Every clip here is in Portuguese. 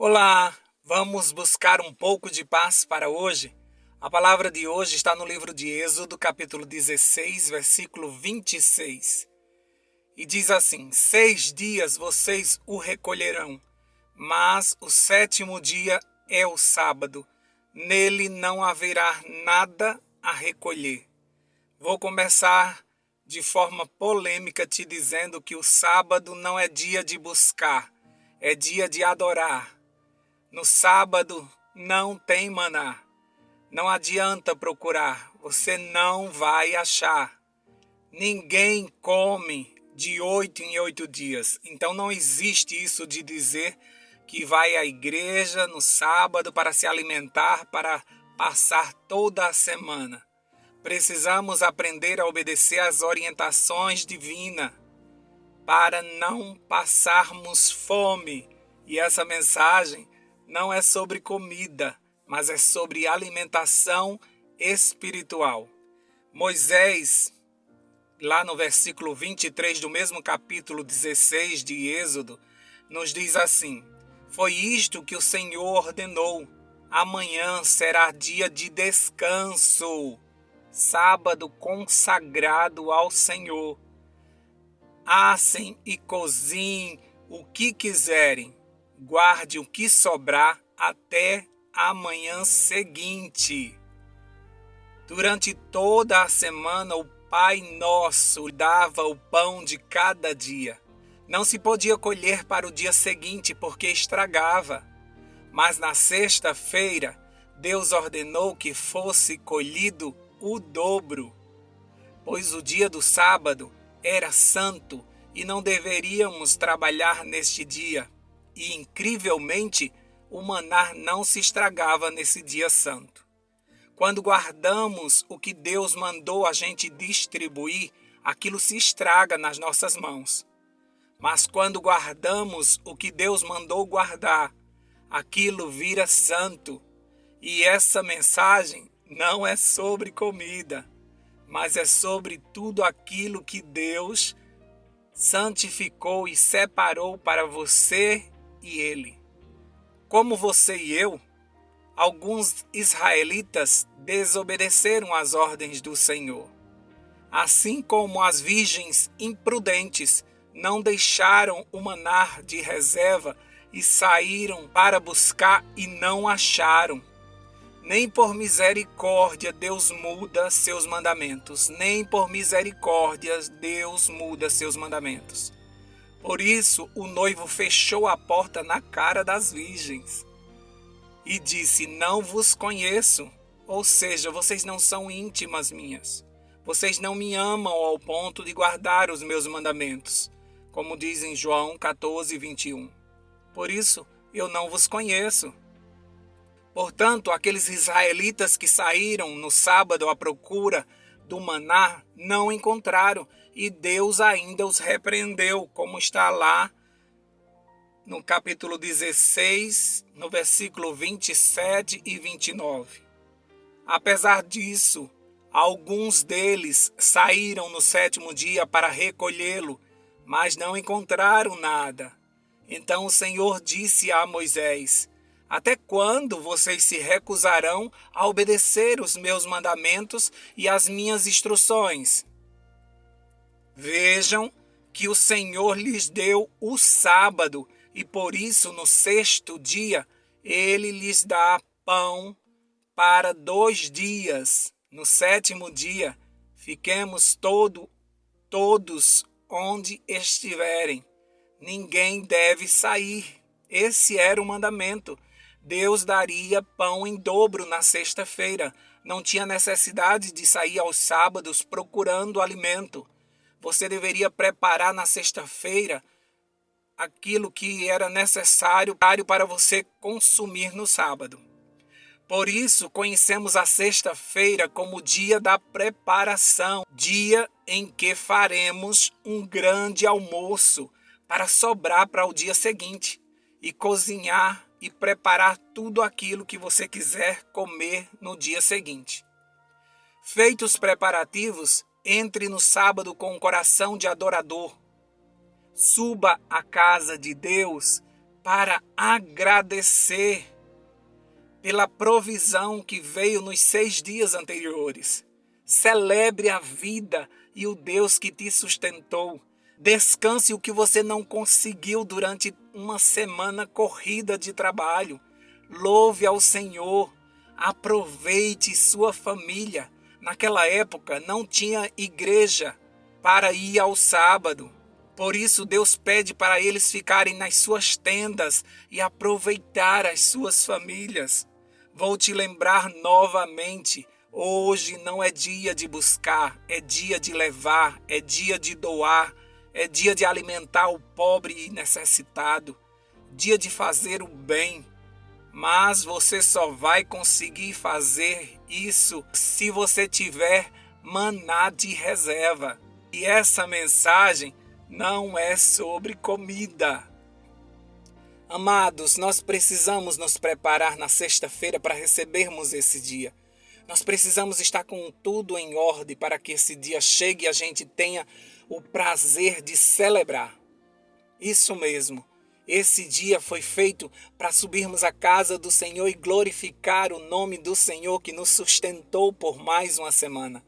Olá, vamos buscar um pouco de paz para hoje? A palavra de hoje está no livro de Êxodo, capítulo 16, versículo 26. E diz assim: 6 dias vocês o recolherão, mas o sétimo dia é o sábado. Nele não haverá nada a recolher. Vou começar de forma polêmica te dizendo que o sábado não é dia de buscar, é dia de adorar. No sábado não tem maná. Não adianta procurar, você não vai achar. Ninguém come de 8 em 8 dias. Então não existe isso de dizer que vai à igreja no sábado para se alimentar, para passar toda a semana. Precisamos aprender a obedecer às orientações divinas para não passarmos fome. E essa mensagem não é sobre comida, mas é sobre alimentação espiritual. Moisés, lá no versículo 23 do mesmo capítulo 16 de Êxodo, nos diz assim: foi isto que o Senhor ordenou. Amanhã será dia de descanso, sábado consagrado ao Senhor. Assem e cozinhem o que quiserem, guarde o que sobrar até a manhã seguinte. Durante toda a semana, o Pai Nosso dava o pão de cada dia. Não se podia colher para o dia seguinte porque estragava. Mas na sexta-feira, Deus ordenou que fosse colhido o dobro, pois o dia do sábado era santo e não deveríamos trabalhar neste dia. E, incrivelmente, o maná não se estragava nesse dia santo. Quando guardamos o que Deus mandou a gente distribuir, aquilo se estraga nas nossas mãos. Mas quando guardamos o que Deus mandou guardar, aquilo vira santo. E essa mensagem não é sobre comida, mas é sobre tudo aquilo que Deus santificou e separou para você e ele. Como você e eu, alguns israelitas desobedeceram às ordens do Senhor. Assim como as virgens imprudentes não deixaram o maná de reserva e saíram para buscar e não acharam. Nem por misericórdia Deus muda seus mandamentos. Nem por misericórdia Deus muda seus mandamentos. Por isso o noivo fechou a porta na cara das virgens e disse: não vos conheço. Ou seja, vocês não são íntimas minhas. Vocês não me amam ao ponto de guardar os meus mandamentos. Como diz em João 14, 21. Por isso eu não vos conheço. Portanto, aqueles israelitas que saíram no sábado à procura do maná não encontraram e Deus ainda os repreendeu, como está lá no capítulo 16, no versículo 27 e 29. Apesar disso, alguns deles saíram no sétimo dia para recolhê-lo, mas não encontraram nada. Então o Senhor disse a Moisés: até quando vocês se recusarão a obedecer os meus mandamentos e as minhas instruções? Vejam que o Senhor lhes deu o sábado e por isso no sexto dia ele lhes dá pão para 2 dias. No sétimo dia fiquemos todos onde estiverem. Ninguém deve sair. Esse era o mandamento. Deus daria pão em dobro na sexta-feira. Não tinha necessidade de sair aos sábados procurando alimento. Você deveria preparar na sexta-feira aquilo que era necessário para você consumir no sábado. Por isso, conhecemos a sexta-feira como o dia da preparação, dia em que faremos um grande almoço para sobrar para o dia seguinte e cozinhar e preparar tudo aquilo que você quiser comer no dia seguinte. Feitos os preparativos, entre no sábado com um coração de adorador. Suba à casa de Deus para agradecer pela provisão que veio nos 6 dias anteriores. Celebre a vida e o Deus que te sustentou. Descanse o que você não conseguiu durante uma semana corrida de trabalho. Louve ao Senhor. Aproveite sua família. Naquela época não tinha igreja para ir ao sábado. Por isso Deus pede para eles ficarem nas suas tendas e aproveitar as suas famílias. Vou te lembrar novamente, hoje não é dia de buscar, é dia de levar, é dia de doar, é dia de alimentar o pobre e necessitado, dia de fazer o bem. Mas você só vai conseguir fazer isso se você tiver maná de reserva. E essa mensagem não é sobre comida. Amados, nós precisamos nos preparar na sexta-feira para recebermos esse dia. Nós precisamos estar com tudo em ordem para que esse dia chegue e a gente tenha o prazer de celebrar. Isso mesmo, esse dia foi feito para subirmos à casa do Senhor e glorificar o nome do Senhor que nos sustentou por mais uma semana.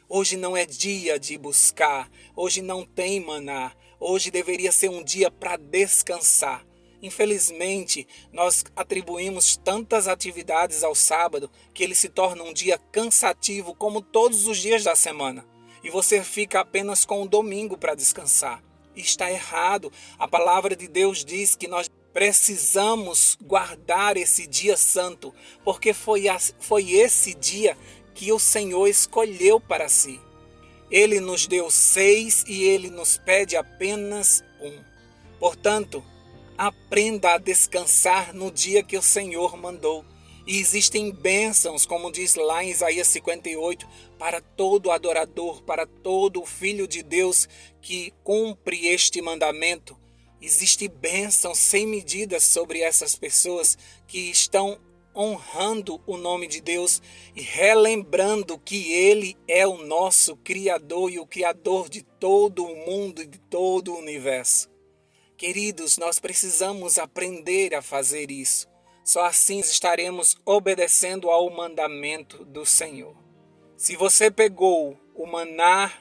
Hoje não é dia de buscar, hoje não tem maná, hoje deveria ser um dia para descansar. Infelizmente, nós atribuímos tantas atividades ao sábado que ele se torna um dia cansativo como todos os dias da semana. E você fica apenas com o domingo para descansar. Está errado. A palavra de Deus diz que nós precisamos guardar esse dia santo, porque foi esse dia que o Senhor escolheu para si. Ele nos deu 6 e ele nos pede apenas 1. Portanto, aprenda a descansar no dia que o Senhor mandou. E existem bênçãos, como diz lá em Isaías 58, para todo adorador, para todo filho de Deus que cumpre este mandamento. Existem bênçãos sem medidas sobre essas pessoas que estão honrando o nome de Deus e relembrando que Ele é o nosso Criador e o Criador de todo o mundo e de todo o universo. Queridos, nós precisamos aprender a fazer isso. Só assim estaremos obedecendo ao mandamento do Senhor. Se você pegou o maná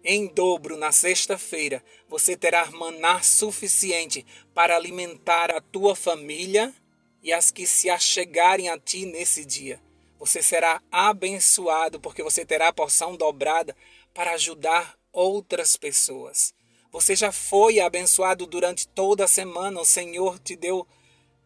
em dobro na sexta-feira, você terá maná suficiente para alimentar a tua família e as que se achegarem a ti nesse dia. Você será abençoado porque você terá a porção dobrada para ajudar outras pessoas. Você já foi abençoado durante toda a semana. O Senhor te deu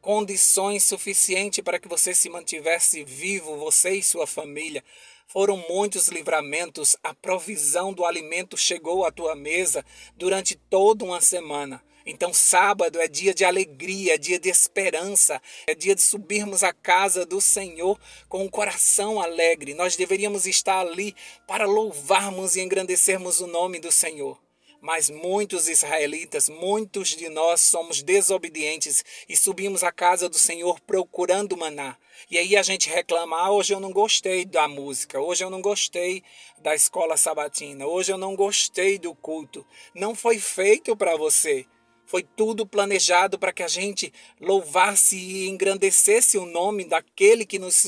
condições suficientes para que você se mantivesse vivo, você e sua família. Foram muitos livramentos. A provisão do alimento chegou à tua mesa durante toda uma semana. Então, sábado é dia de alegria, é dia de esperança, é dia de subirmos à casa do Senhor com um coração alegre. Nós deveríamos estar ali para louvarmos e engrandecermos o nome do Senhor. Mas muitos israelitas, muitos de nós somos desobedientes e subimos à casa do Senhor procurando maná. E aí a gente reclama, hoje eu não gostei da música, hoje eu não gostei da escola sabatina, hoje eu não gostei do culto. Não foi feito para você. Foi tudo planejado para que a gente louvasse e engrandecesse o nome daquele que nos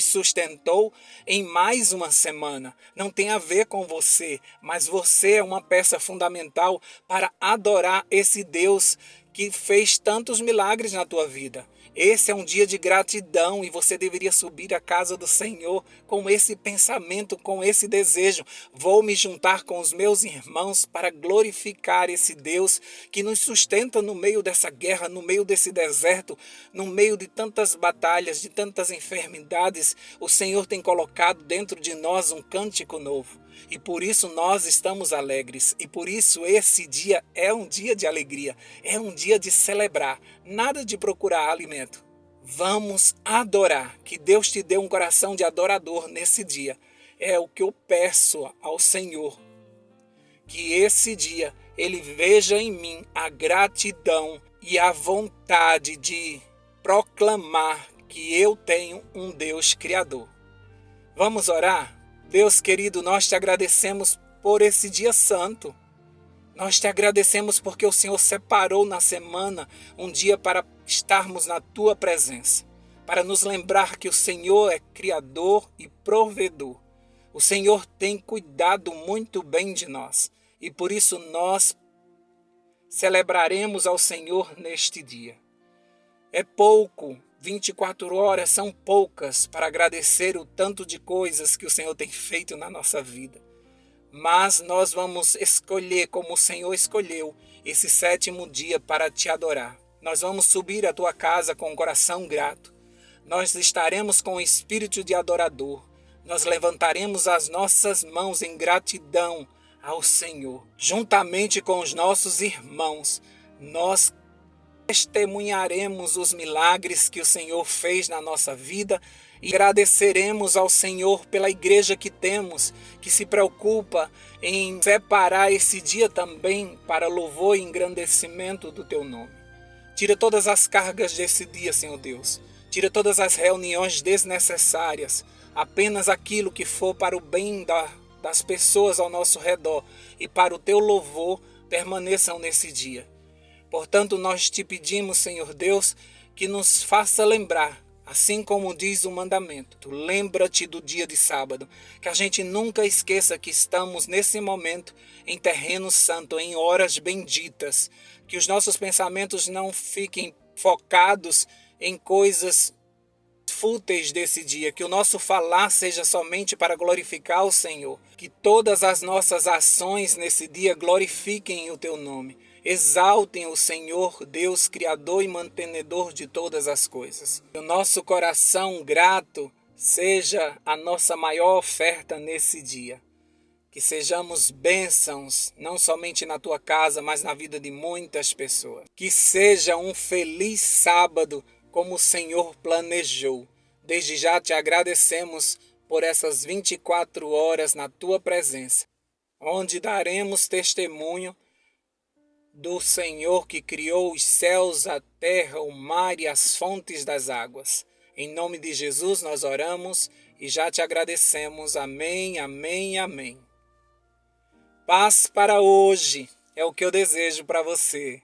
sustentou em mais uma semana. Não tem a ver com você, mas você é uma peça fundamental para adorar esse Deus que fez tantos milagres na tua vida. Esse é um dia de gratidão e você deveria subir à casa do Senhor com esse pensamento, com esse desejo. Vou me juntar com os meus irmãos para glorificar esse Deus que nos sustenta no meio dessa guerra, no meio desse deserto, no meio de tantas batalhas, de tantas enfermidades. O Senhor tem colocado dentro de nós um cântico novo. E por isso nós estamos alegres. E por isso esse dia é um dia de alegria. É um dia de celebrar. Nada de procurar alimento. Vamos adorar. Que Deus te dê um coração de adorador nesse dia. É o que eu peço ao Senhor. Que esse dia Ele veja em mim a gratidão e a vontade de proclamar que eu tenho um Deus Criador. Vamos orar? Deus querido, nós te agradecemos por esse dia santo. Nós te agradecemos porque o Senhor separou na semana um dia para estarmos na tua presença, para nos lembrar que o Senhor é Criador e provedor. O Senhor tem cuidado muito bem de nós e por isso nós celebraremos ao Senhor neste dia. É pouco, 24 horas são poucas para agradecer o tanto de coisas que o Senhor tem feito na nossa vida. Mas nós vamos escolher, como o Senhor escolheu, esse sétimo dia para te adorar. Nós vamos subir à tua casa com o coração grato. Nós estaremos com o espírito de adorador. Nós levantaremos as nossas mãos em gratidão ao Senhor. Juntamente com os nossos irmãos, nós testemunharemos os milagres que o Senhor fez na nossa vida e agradeceremos ao Senhor pela igreja que temos, que se preocupa em separar esse dia também para louvor e engrandecimento do teu nome. Tira todas as cargas desse dia, Senhor Deus. Tira todas as reuniões desnecessárias. Apenas aquilo que for para o bem das pessoas ao nosso redor e para o teu louvor permaneçam nesse dia. Portanto, nós te pedimos, Senhor Deus, que nos faça lembrar, assim como diz o mandamento, lembra-te do dia de sábado, que a gente nunca esqueça que estamos nesse momento em terreno santo, em horas benditas, que os nossos pensamentos não fiquem focados em coisas fúteis desse dia, que o nosso falar seja somente para glorificar o Senhor, que todas as nossas ações nesse dia glorifiquem o teu nome. Exaltem o Senhor, Deus, Criador e mantenedor de todas as coisas. Que o nosso coração grato seja a nossa maior oferta nesse dia. Que sejamos bênçãos, não somente na tua casa, mas na vida de muitas pessoas. Que seja um feliz sábado, como o Senhor planejou. Desde já te agradecemos por essas 24 horas na tua presença, onde daremos testemunho do Senhor que criou os céus, a terra, o mar e as fontes das águas. Em nome de Jesus nós oramos e já te agradecemos. Amém, amém, amém. Paz para hoje é o que eu desejo para você.